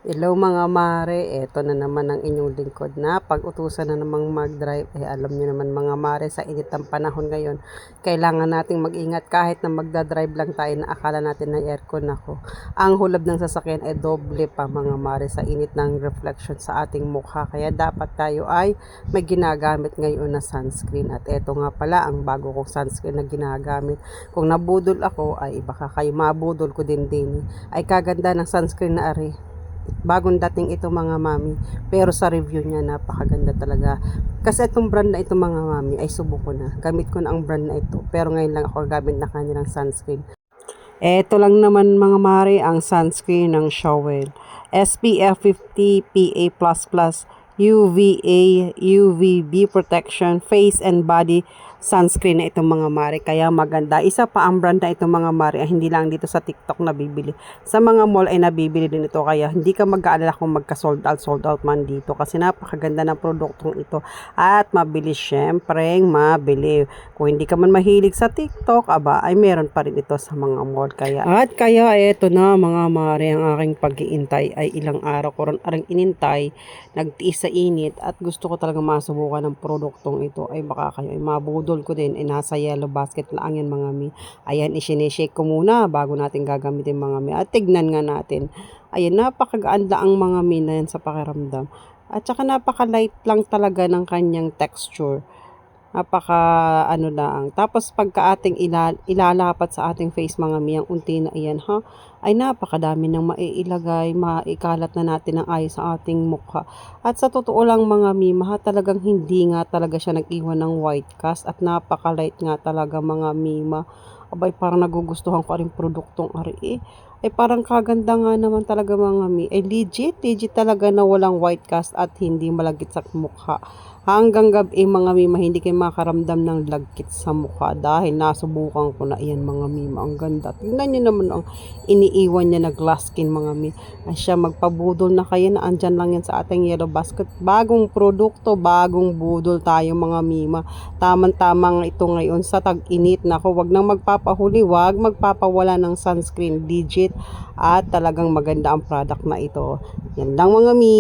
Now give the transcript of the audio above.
Hello mga mare, eto na naman ang inyong lingkod na pag-utusan na namang mag-drive. Alam nyo naman mga mare, sa init ng panahon ngayon, kailangan nating mag-ingat kahit na magdadrive lang tayo na akala natin na aircon ako. Ang hulab ng sasakyan ay doble pa mga mare sa init ng reflection sa ating mukha. Kaya dapat tayo ay may ginagamit ngayon na sunscreen. At eto nga pala ang bago kong sunscreen na ginagamit. Kung nabudol ako ay baka kayo mabudol ko din. Ay kaganda ng sunscreen na ari. Bagong dating ito mga mami, pero sa review niya napakaganda talaga. Kasi itong brand na ito mga mami ay subok ko na, gamit ko na ang brand na ito, pero ngayon lang ako gamit na kanilang sunscreen. Ito lang naman mga mari ang sunscreen ng Showell, SPF 50 PA++, UVA, UVB protection, face and body sunscreen na itong mga mari, kaya maganda. Isa pa ang brand na itong mga mari ay hindi lang dito sa TikTok nabibili, sa mga mall ay nabibili din ito, kaya hindi ka mag-aalala kung magka sold out man dito kasi napakaganda ng produktong ito at mabilis, syempre mabili. Kung hindi ka man mahilig sa TikTok, aba ay meron pa rin ito sa mga mall. Kaya eto na mga mari, ang aking pag-iintay ay ilang araw ko rin aring inintay, nagtiis sa init at gusto ko talaga masubukan ng produktong ito. Ay baka kayo ay mabudol ko din, ay nasa yellow basket lang yan mga mi. Ayan, isineshake ko muna bago natin gagamitin mga mi at tignan nga natin. Ayan, napakagaan ang mga mi na yan sa pakiramdam at saka napaka-light lang talaga ng kanyang texture. Napaka ano lang. Tapos pagka ating ilalapat sa ating face mga miyang unti na iyan ha, ay napakadami nang maiilagay, maikalat na natin ang ayos sa ating mukha. At sa totoo lang mga mima, talagang hindi nga talaga siya nag-iwan ng white cast at napaka-light nga talaga mga mima. Abay, parang nagugustuhan ko rin produktong ari eh. Ay parang kaganda nga naman talaga mga mi. Ay legit talaga na walang white cast at hindi malagkit sa mukha. Hanggang gabi mga mima, hindi kayo makaramdam ng lagkit sa mukha dahil nasubukan ko na iyan mga mima. Ang ganda. Tingnan nyo naman ang iniiwan niya na glass skin mga mima. Ay siya, magpabudol na kayo na andyan lang yan sa ating yellow basket. Bagong produkto, bagong budol tayo mga mima. Tamang-tamang ito ngayon sa tag-init. Nako, wag nang magpapahuli, wag magpapawala ng sunscreen, legit at talagang maganda ang product na ito. Yan lang mga mi.